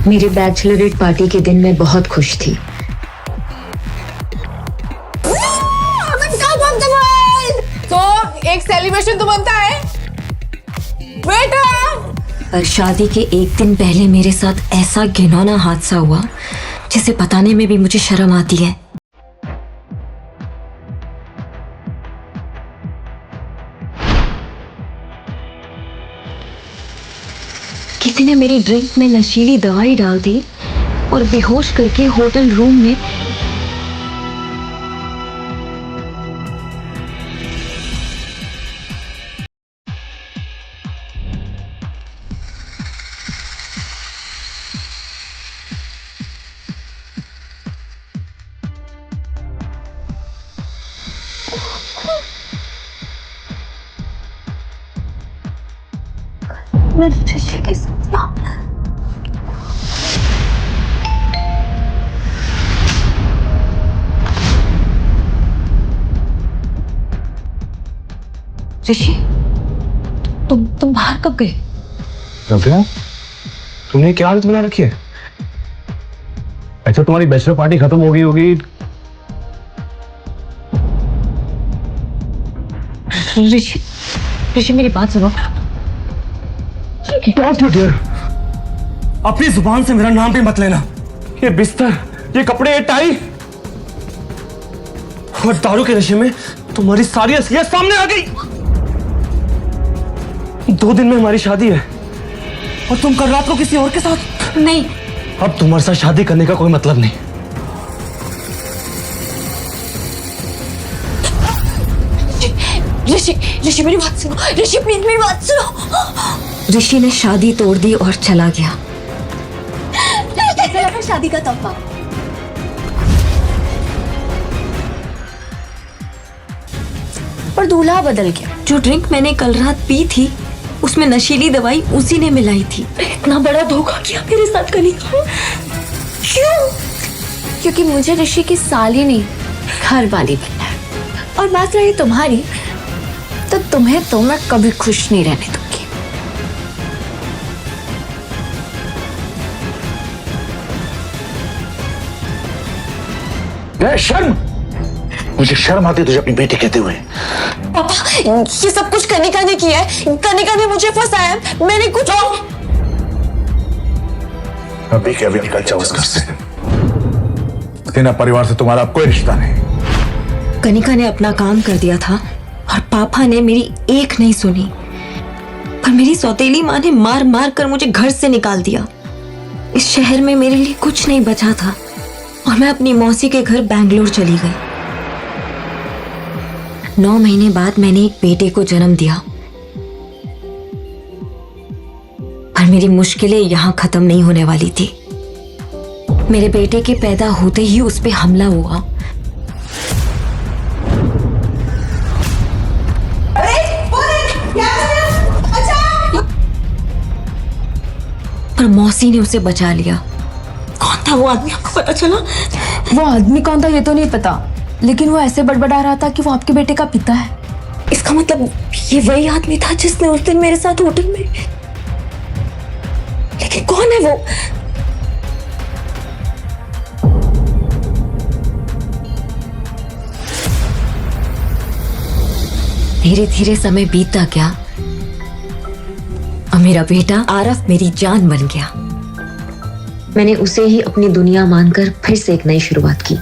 मेरे Bachelorette party के दिन मैं बहुत खुश थी। तो एक सेलिब्रेशन तो बनता है बेटा। पर शादी के एक दिन पहले मेरे साथ ऐसा घिनौना हादसा हुआ जिसे बताने में भी मुझे शर्म आती है। किसी ने मेरी ड्रिंक में नशीली दवाई डाल दी और बेहोश करके होटल रूम में मैं ऋषि के साथ ऋषि, तुम बाहर कब गए? रफिया, तुमने क्या हालत बना रखी है? अच्छा, तुम्हारी बैचलर पार्टी खत्म हो गई होगी। ऋषि मेरी बात सुनो। अपनी जुबान से मेरा नाम भी मत लेना। ये बिस्तर, ये कपड़े, ये टाई और दारू के नशे में तुम्हारी सारी असलियत सामने आ गई। 2 दिन में हमारी शादी है और तुम कल रात को किसी और के साथ। नहीं, अब तुम्हारे साथ शादी करने का कोई मतलब नहीं। ऋषि मेरी बात सुनो। ऋषि प्लीज मेरी बात सुनो। ऋषि ने शादी तोड़ दी और चला गया। कैसा लगा शादी का तोहफा? पर दूल्हा बदल गया। जो ड्रिंक मैंने कल रात पी थी उसमें नशीली दवाई उसी ने मिलाई थी। इतना बड़ा धोखा किया मेरे साथ कनिका। क्यों? क्योंकि मुझे ऋषि की साली नहीं, घर वाली बनना है। और बात रही तुम्हारी, तो तुम्हें तो मैं कभी खुश नहीं रहने दूंगी। शर्म, मुझे शर्म आती है तुझे अपनी बेटी कहते हुए। पापा, ये सब कुछ कनिका ने किया है। कनिका ने मुझे फंसाया। मैंने कुछ अभी के अभी निकल जाओ इस घर से। सेना परिवार से तुम्हारा कोई रिश्ता नहीं। कनिका ने अपना काम कर दिया था और पापा ने मेरी एक नहीं सुनी। पर मेरी सौतेली माँ ने मार मार कर मुझे घर से निकाल दिया। इस शहर में मेरे लिए कुछ नहीं बचा था और मैं अपनी मौसी के घर बैंगलोर चली गई। 9 महीने बाद मैंने एक बेटे को जन्म दिया। पर मेरी मुश्किलें यहाँ खत्म नहीं होने वाली थी। मेरे बेटे के पैदा होते ही उस पे हमला हुआ। पर मौसी ने उसे बचा लिया। कौन था वो आदमी, आपको पता चला? वो आदमी कौन था ये तो नहीं पता, लेकिन वो ऐसे बड़बड़ा रहा था कि वो आपके बेटे का पिता है। इसका मतलब ये वही आदमी था जिसने उस दिन मेरे साथ होटल में। लेकिन कौन है वो? धीरे धीरे समय बीतता गया और मेरा बेटा आरफ मेरी जान बन गया। मैंने उसे ही अपनी दुनिया मानकर फिर से एक नई शुरुआत की।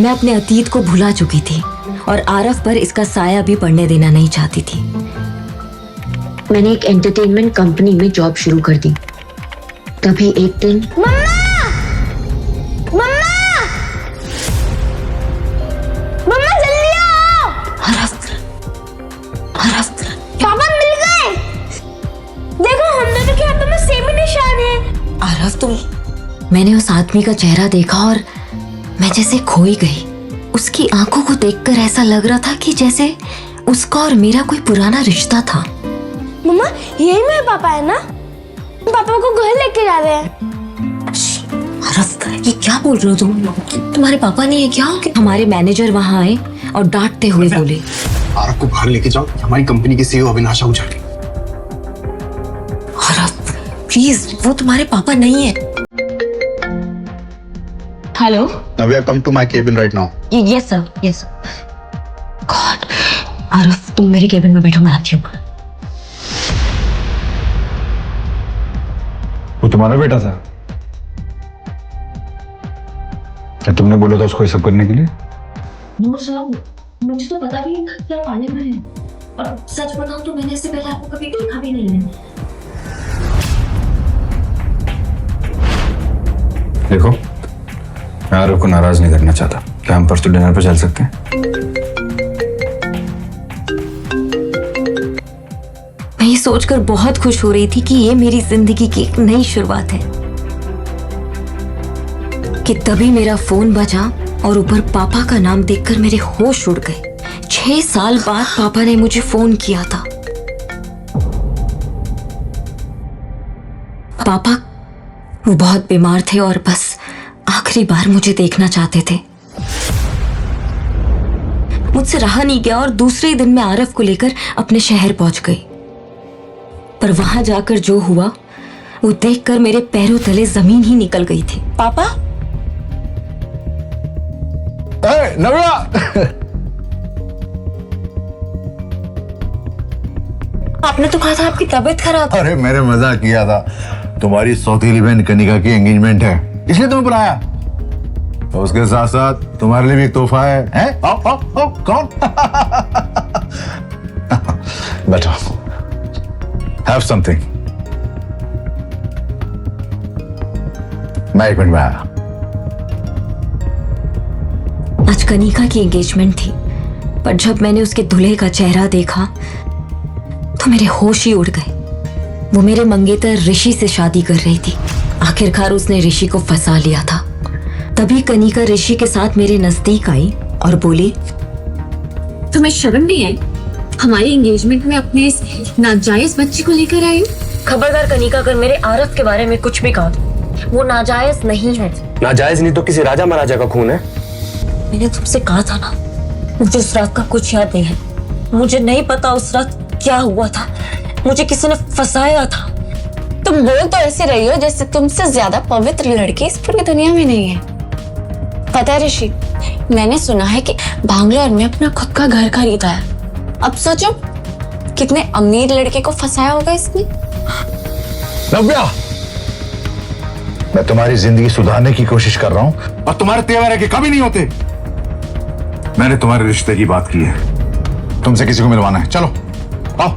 मैं अपने अतीत को भुला चुकी थी और आरफ पर इसका साया भी पड़ने देना नहीं चाहती थी। मैंने एक एंटरटेनमेंट कंपनी में जॉब शुरू कर दी। तभी एक दिन मम्मा जल्दी आओ। आरफ पापा मिल गए। देखो हम दोनों के हाथों में सेम ही निशान है। आरफ तुम। मैंने उस आदमी का चेहरा देखा और मैं जैसे खोई गई। उसकी आंखों को देखकर ऐसा लग रहा था कि जैसे उसका और मेरा कोई पुराना रिश्ता था। मम्मा यही मेरे पापा है ना? पापा को घर लेके जा रहे हैं। आरफ ये क्या बोल रहे हो तुम? तुम्हारे पापा नहीं है क्या? हमारे मैनेजर वहां आए और डांटते हुए बोले, आरफ को बाहर लेके जाओ, हमारी कंपनी की सीईओ अविनाश आहूजा। आरफ प्लीज, वो तुम्हारे पापा नहीं है। Hello. Navya, come to my cabin right now. Yes sir, yes God. Aaraf, तुम मेरे केबिन में बैठो, मैं आती हूँ। वो तुम्हारा बेटा था? क्या तुमने बोला था उसको ये सब करने के लिए? मुझे तो पता भी नहीं था क्या पाने में है, और सच बताऊं तो मैंने इससे पहले आपको कभी देखा भी नहीं है। देखो, मैं आरव को नाराज नहीं करना चाहता। क्या हम परसों डिनर पर चल सकते हैं? मैं ये सोचकर बहुत खुश हो रही थी कि ये मेरी जिंदगी की एक नई शुरुआत है कि तभी मेरा फोन बजा और ऊपर पापा का नाम देखकर मेरे होश उड़ गए। 6 साल बाद पापा ने मुझे फोन किया था। पापा वो बहुत बीमार थे और बस आखिरी बार मुझे देखना चाहते थे। मुझसे रहा नहीं गया और दूसरे ही दिन मैं आरफ को लेकर अपने शहर पहुंच गई। पर वहां जाकर जो हुआ वो देखकर मेरे पैरों तले जमीन ही निकल गई थी। पापा, नव्या! आपने तो कहा था आपकी तबीयत खराब है। अरे मैंने मजाक किया था। तुम्हारी सौतेली बहन कनिका की एंगेजमेंट है, इसलिए तुम्हें बुलाया। तो उसके साथ साथ तुम्हारे लिए भी एक तोहफा है, हैं? आओ आओ आओ, कौन? बैठो, हैव समथिंग। मैं 1 मिनट में आया। आज कनिका की एंगेजमेंट थी, पर जब मैंने उसके दूल्हे का चेहरा देखा तो मेरे होश ही उड़ गए। वो मेरे मंगेतर ऋषि से शादी कर रही थी। आखिरकार उसने ऋषि को फंसा लिया था। तभी कनिका ऋषि के साथ मेरे नजदीक आई और बोली, तुम्हें शर्म नहीं है? हमारी एंगेजमेंट में अपने इस नाजायज बच्ची को लेकर आई हो। खबरदार कनिका, अगर मेरे आरफ के बारे में कुछ भी कहा तो वो नाजायज नहीं है। नाजायज नहीं तो किसी राजा महाराजा का खून है। मैंने तुमसे कहा था ना, मुझे उस रात का कुछ याद नहीं है। मुझे नहीं पता उस रात क्या हुआ था। मुझे किसी ने फंसाया था। तुम बोल तो ऐसे रही हो जैसे तुमसे ज्यादा पवित्र लड़की इस पूरी दुनिया में नहीं है। पता है ऋषि, मैंने सुना है कि बैंगलोर में अपना खुद का घर खरीदा है। अब सोचो कितने अमीर लड़के को फंसाया होगा इसने। नव्या, मैं तुम्हारी जिंदगी सुधारने की कोशिश कर रहा हूं और तुम्हारे तेवर के कभी नहीं होते। मैंने तुम्हारे रिश्ते की बात की है, तुमसे किसी को मिलवाना है। चलो आओ।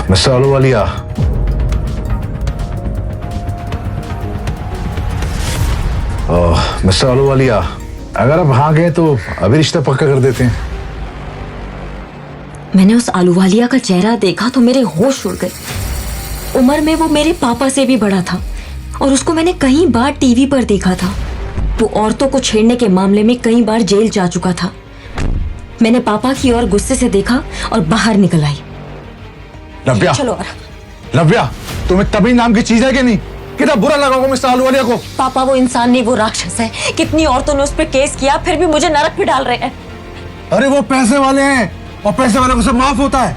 मिस्टर अहलूवालिया, मिस्टर अहलूवालिया, अगर आप हाँ गए तो अभी रिश्ता पक्का कर देते हैं। मैंने उस आलूवालिया का चेहरा देखा तो मेरे होश उड़ गए। उम्र में वो मेरे पापा से भी बड़ा था और उसको मैंने कई बार टीवी पर देखा था। वो औरतों को छेड़ने के मामले में कई बार जेल जा चुका था। मैंने पापा की ओर गुस्से से देखा और बाहर निकल आई। नव्या, चलो नव्या, तुम्हें तभी नाम की चीज है कि नहीं? कितना बुरा लगा होगा मिस्टर अहलूवालिया को। पापा, वो इंसान नहीं, वो राक्षस है। कितनी औरतों ने उस पर केस किया, फिर भी मुझे नरक में डाल रहे हैं। अरे वो पैसे वाले हैं और पैसे वाले को सब माफ होता है।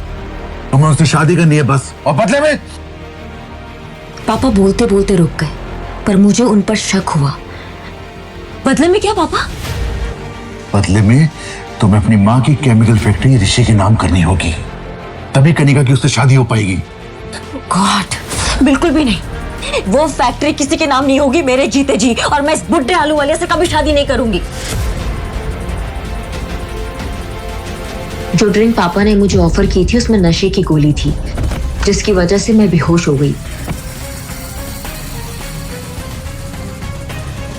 तुम्हें उससे शादी करनी है बस, और बदले में। पापा बोलते बोलते रुक गए, पर मुझे उन पर शक हुआ। बदले में क्या पापा? बदले में तुम्हें अपनी माँ की केमिकल फैक्ट्री ऋषि के नाम करनी होगी, तभी कनिका की उससे शादी हो पाएगी। गॉड, बिल्कुल भी नहीं। वो फैक्ट्री किसी के नाम नहीं होगी मेरे जीते जी, और मैं इस बुड्ढे आलू वाले से कभी शादी नहीं करूंगी। जो ड्रिंक पापा ने मुझे ऑफर की थी उसमें नशे की गोली थी, जिसकी वजह से मैं बेहोश हो गई।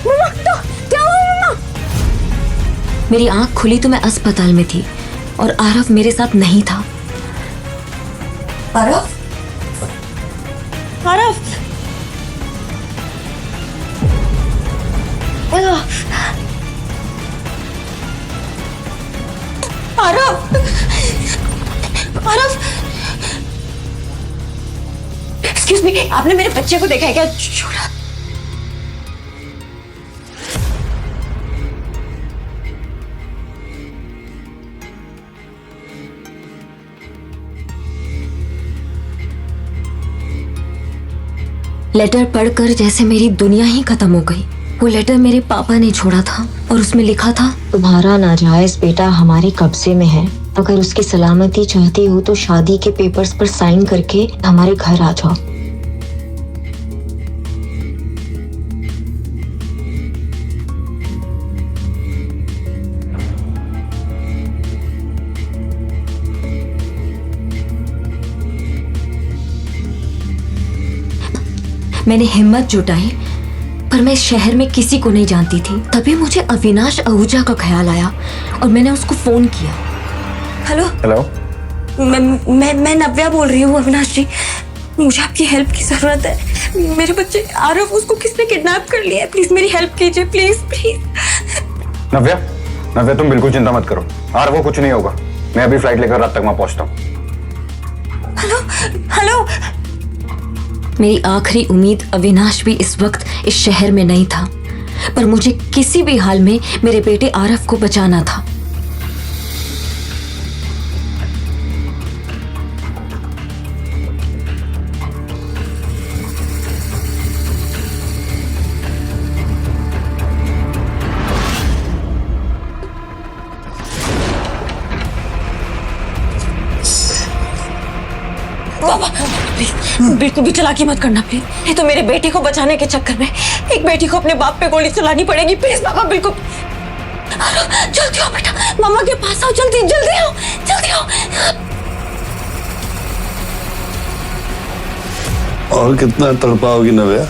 क्या हुआ? मेरी आंख खुली तो मैं अस्पताल में थी और आरफ मेरे साथ नहीं था। आरफ? आरफ? आरफ? आरफ? एक्सक्यूज मी, आपने मेरे बच्चे को देखा है क्या? छोड़ा। लेटर पढ़कर जैसे मेरी दुनिया ही खत्म हो गई। वो लेटर मेरे पापा ने छोड़ा था और उसमें लिखा था, तुम्हारा नाजायज बेटा हमारे कब्जे में है। अगर उसकी सलामती चाहती हो तो शादी के पेपर्स पर साइन करके हमारे घर आ जाओ। मैंने हिम्मत जुटाई, पर मैं इस शहर में किसी को नहीं जानती थी। तभी मुझे अविनाश आहूजा का ख्याल आया और मैंने उसको फोन किया। हेलो हेलो, मैं नव्या बोल रही हूँ अविनाश जी, मुझे आपकी हेल्प की जरूरत है। मेरे बच्चे आरव, उसको किसने किडनैप कर लिया है, प्लीज मेरी हेल्प कीजिए, प्लीज प्लीज। नव्या, नव्या तुम बिल्कुल चिंता मत करो, और वो कुछ नहीं होगा। मैं अभी फ्लाइट लेकर रात तक वहां पहुंचता हूँ। Hello hello. मेरी आखिरी उम्मीद अविनाश भी इस वक्त इस शहर में नहीं था, पर मुझे किसी भी हाल में मेरे बेटे आरव को बचाना था। बिल्कुल भी चालाकी मत करना प्लीज। ये तो मेरे बेटे को बचाने के चक्कर में एक बेटी को अपने बाप पे गोली चलानी पड़ेगी। प्लीज बाबा, बिल्कुल। जल्दी आओ बेटा, मामा के पास आओ, जल्दी जल्दी आओ, जल्दी आओ। और कितना तड़पाओगी नव्या?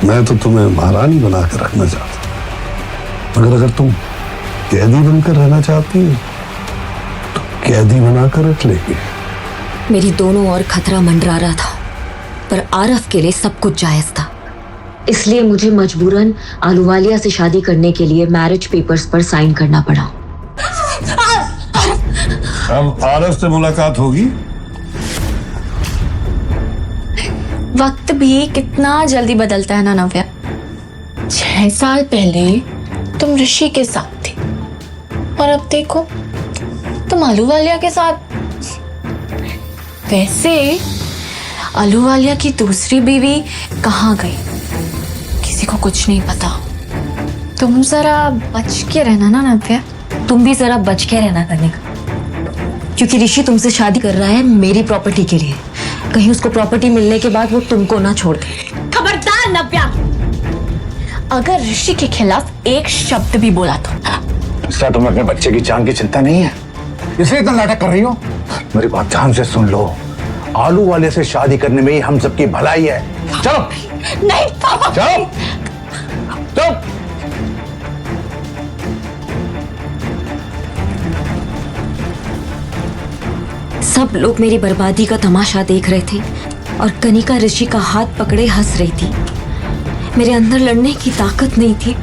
मैं तो तुम्हें महारानी बना कर रखना चाहता, मगर अगर तुम कैदी बनकर रहना चाहती हो तो कैदी बनाकर रख लेंगे। मेरी दोनों ओर खतरा मंडरा रहा था, पर आरव के लिए सब कुछ जायज था। इसलिए मुझे मजबूरन आलूवालिया से शादी करने के लिए मैरिज पेपर्स पर साइन करना पड़ा। अब आरव से मुलाकात होगी। वक्त भी कितना जल्दी बदलता है ना नव्या। 6 साल पहले तुम ऋषि के साथ थी और अब देखो तुम आलूवालिया के साथ। वैसे आलूवालिया की दूसरी बीवी कहाँ गई, किसी को कुछ नहीं पता। तुम जरा बच के रहना ना नव्या। तुम भी जरा बच के रहना करने का, क्योंकि ऋषि तुमसे शादी कर रहा है मेरी प्रॉपर्टी के लिए। कहीं उसको प्रॉपर्टी मिलने के बाद वो तुमको ना छोड़ दे। खबरदार नव्या, अगर ऋषि के खिलाफ एक शब्द भी बोला तो। इसका तुम्हें अपने बच्चे की जान की चिंता नहीं है, इसलिए इतना नाटक कर रही हो? मेरी बात ध्यान से सुन लो, आलू वाले से शादी करने में ही हम सबकी भलाई है। चलो। नहीं पापा, चलो चलो। सब लोग मेरी बर्बादी का तमाशा देख रहे थे और कनिका ऋषि का हाथ पकड़े हंस रही थी। मेरे अंदर लड़ने की ताकत नहीं थी।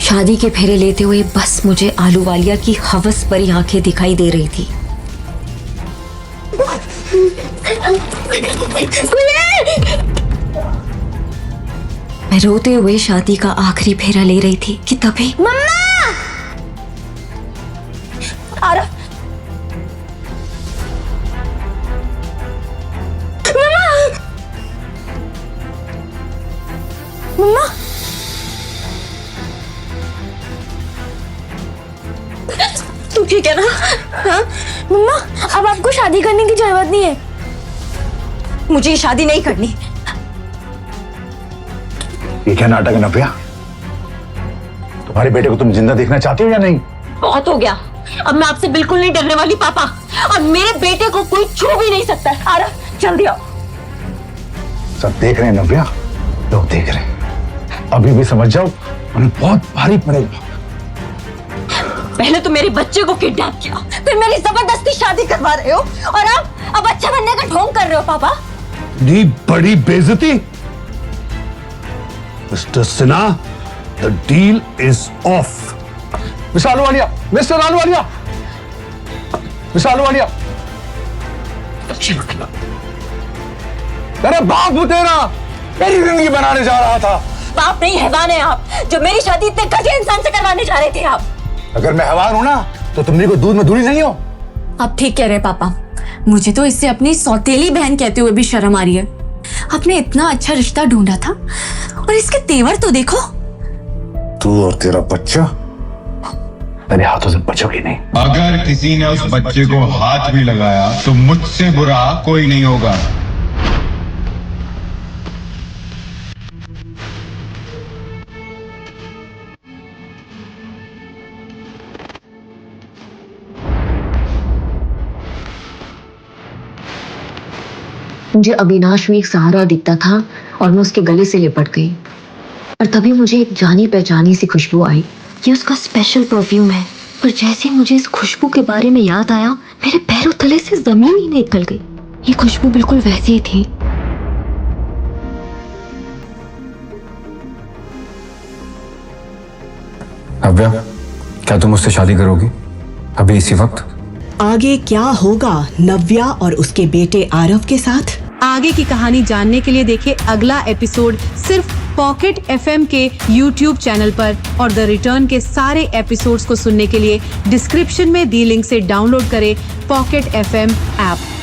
शादी के फेरे लेते हुए बस मुझे आलूवालिया की हवस भरी आंखें दिखाई दे रही थी। मैं रोते हुए शादी का आखिरी फेरा ले रही थी कि तभी तू ठीक है ना? हाँ? मम्मा अब आपको शादी करने की जरूरत नहीं है। मुझे ये शादी नहीं करनी। ये क्या नाटक है नव्या? तुम्हारे बेटे को तुम जिंदा देखना चाहती हो या नहीं? बहुत हो गया, अब मैं आपसे बिल्कुल नहीं डरने वाली पापा, और मेरे बेटे को कोई छू भी नहीं सकता। आरव जल्दी आओ। सब देख रहे हैं नव्या, लोग देख रहे हैं। अभी भी समझ जाओ, उन्हें बहुत भारी पड़ेगा। पहले तो मेरे बच्चे को किडनैप किया, फिर मेरी जबरदस्ती शादी करवा रहे हो, और अब अच्छा बनने का ढोंग कर रहे हो पापा। दी बड़ी बेइज्जती। Mister Sinha, the deal is of. Mister Ahluwalia, mister Ahluwalia, mister Ahluwalia. अरे बाप तेरा मेरी जिंदगी बनाने जा रहा था, बाप नहीं हैवान है आप, जो मेरी शादी इतने घटिया इंसान से करवाने जा रहे थे आप। अगर मैं हैवान हूं ना तो तुम मेरी को दूध में धूली नहीं हो। आप ठीक कह रहे हैं पापा, मुझे तो इससे अपनी सौतेली बहन कहते हुए भी शर्म आ रही है। आपने इतना अच्छा रिश्ता ढूंढा था और इसके तेवर तो देखो। तू और तेरा बच्चा मेरे हाथों से बचोगे नहीं। अगर किसी ने उस बच्चे को हाथ भी लगाया तो मुझसे बुरा कोई नहीं होगा। मुझे अविनाश में एक सहारा दिखता था और मैं उसके गले से लिपट गई। और तभी मुझे एक जानी पहचानी सी खुशबू आई। ये उसका स्पेशल परफ्यूम है। पर जैसे मुझे इस खुशबू के बारे में याद आया, मेरे पैरों तले से जमीन ही निकल गई। ये खुशबू बिल्कुल वैसी ही थी। नव्या, क्या तुम मुझसे शादी करोगी अभी इसी वक्त? आगे क्या होगा नव्या और उसके बेटे आरव के साथ? आगे की कहानी जानने के लिए देखें अगला एपिसोड सिर्फ पॉकेट FM के YouTube चैनल पर, और द रिटर्न के सारे एपिसोड्स को सुनने के लिए डिस्क्रिप्शन में दी लिंक से डाउनलोड करें पॉकेट FM ऐप।